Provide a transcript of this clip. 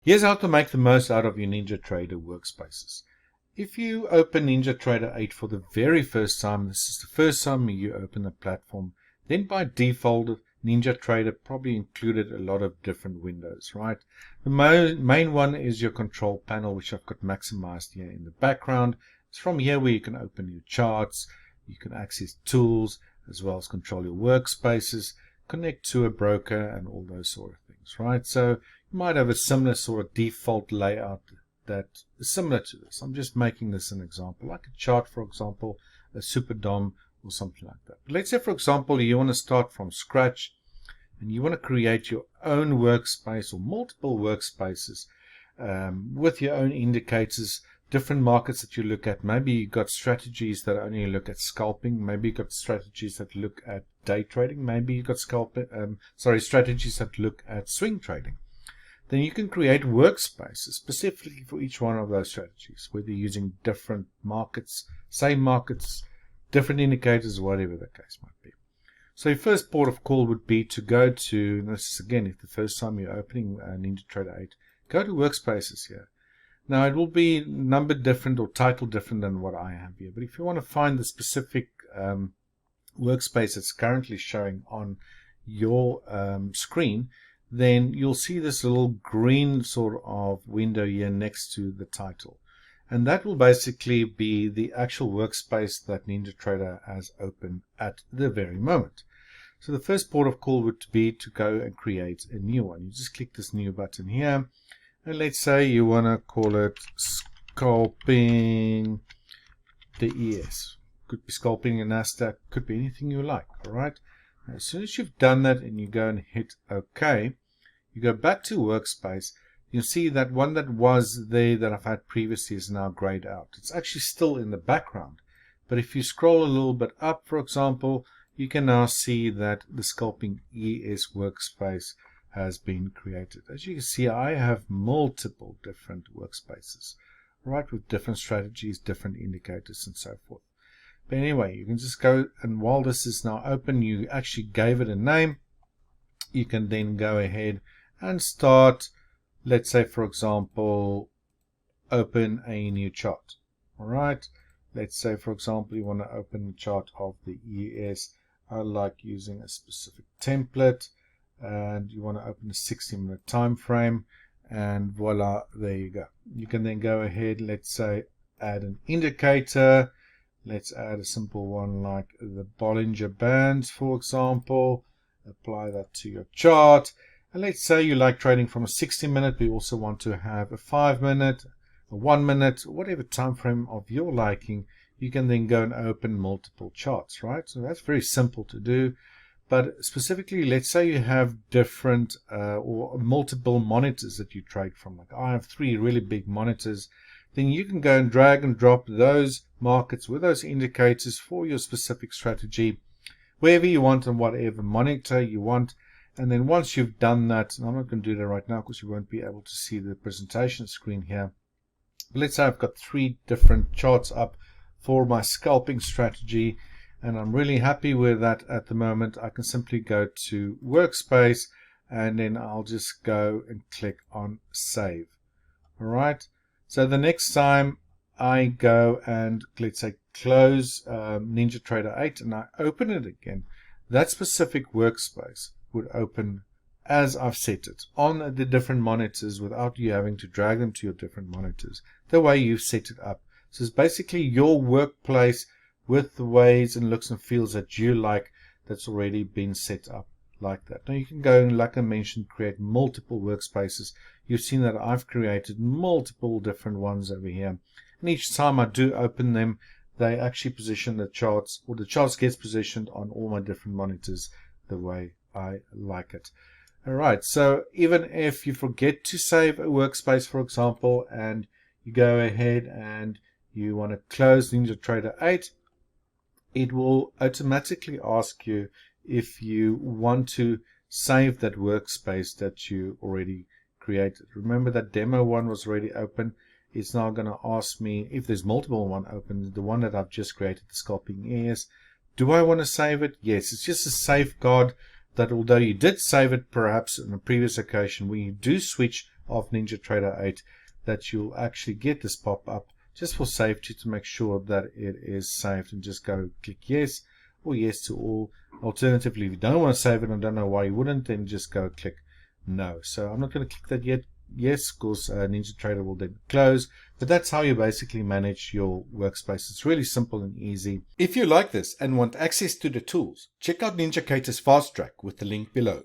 Here's how to make the most out of your NinjaTrader Workspaces. If you open NinjaTrader 8 for the very first time, this is the first time you open the platform, then by default NinjaTrader probably included a lot of different windows, right? The main one is your control panel, which I've got maximized here in the background. It's from here where you can open your charts, you can access tools, as well as control your workspaces, connect to a broker, and all those sort of things, right? So you might have a similar sort of default layout that is similar to this. I'm just making this an example, like a chart, for example, a super DOM or something like that. But let's say, for example, you want to start from scratch and you want to create your own workspace or multiple workspaces with your own indicators, different markets that you look at. Maybe you've got strategies that only look at scalping. Maybe you've got strategies that look at day trading. Maybe you've got strategies that look at swing trading. Then you can create workspaces specifically for each one of those strategies, whether you're using different markets, same markets, different indicators, whatever the case might be. So your first port of call would be to go to, and this is again, if the first time you're opening NinjaTrader 8, go to Workspaces here. Now it will be numbered different or titled different than what I have here, but if you want to find the specific workspace that's currently showing on your screen, then you'll see this little green sort of window here next to the title. And that will basically be the actual workspace that NinjaTrader has open at the very moment. So the first port of call would be to go and create a new one. You just click this new button here. And let's say you want to call it Scalping the ES. Could be Scalping a NASDAQ, could be anything you like, all right? Now, as soon as you've done that and you go and hit OK, you go back to Workspace, you'll see that one that was there that I've had previously is now grayed out. It's actually still in the background. But if you scroll a little bit up, for example, you can now see that the Scalping ES workspace has been created. As you can see, I have multiple different workspaces, right, with different strategies, different indicators, and so forth. But anyway, you can just go, and while this is now open, you actually gave it a name. You can then go ahead and start, let's say, for example, open a new chart. All right. Let's say, for example, you want to open the chart of the ES. I like using a specific template, and you want to open a 60-minute time frame, and voila, there you go. You can then go ahead, let's say, add an indicator. Let's add a simple one like the Bollinger Bands, for example. Apply that to your chart. And let's say you like trading from a 60-minute. We also want to have a 5-minute, a 1-minute, whatever time frame of your liking. You can then go and open multiple charts, right? So that's very simple to do. But specifically, let's say you have different or multiple monitors that you trade from. Like I have 3 really big monitors. Then you can go and drag and drop those markets with those indicators for your specific strategy, wherever you want and whatever monitor you want. And then once you've done that, and I'm not going to do that right now because you won't be able to see the presentation screen here. But let's say I've got 3 different charts up for my scalping strategy, and I'm really happy with that at the moment. I can simply go to Workspace, and then I'll just go and click on Save. All right. So the next time I go and, let's say, close NinjaTrader 8 and I open it again, that specific workspace would open as I've set it on the different monitors without you having to drag them to your different monitors, the way you've set it up. So it's basically your workplace with the ways and looks and feels that you like, that's already been set up like that. Now you can go and, like I mentioned, create multiple workspaces. You've seen that I've created multiple different ones over here. And each time I do open them, they actually position the charts, or the charts gets positioned on all my different monitors the way I like it. All right, so even if you forget to save a workspace, for example, and you go ahead and you want to close NinjaTrader 8, it will automatically ask you if you want to save that workspace that you already created. Remember that demo one was already open. It's now going to ask me if there's multiple one open, the one that I've just created, the Scalping ES. Do I want to save it? Yes, it's just a safeguard that although you did save it perhaps on a previous occasion, when you do switch of NinjaTrader 8 that you'll actually get this pop-up just for safety to make sure that it is saved, and just go click yes or yes to all. Alternatively, if you don't want to save it, I don't know why you wouldn't, then just go click no. So I'm not going to click that yet. Yes, of course, NinjaTrader will then close. But that's how you basically manage your workspace. It's really simple and easy. If you like this and want access to the tools, check out Ninjacators Fast Track with the link below.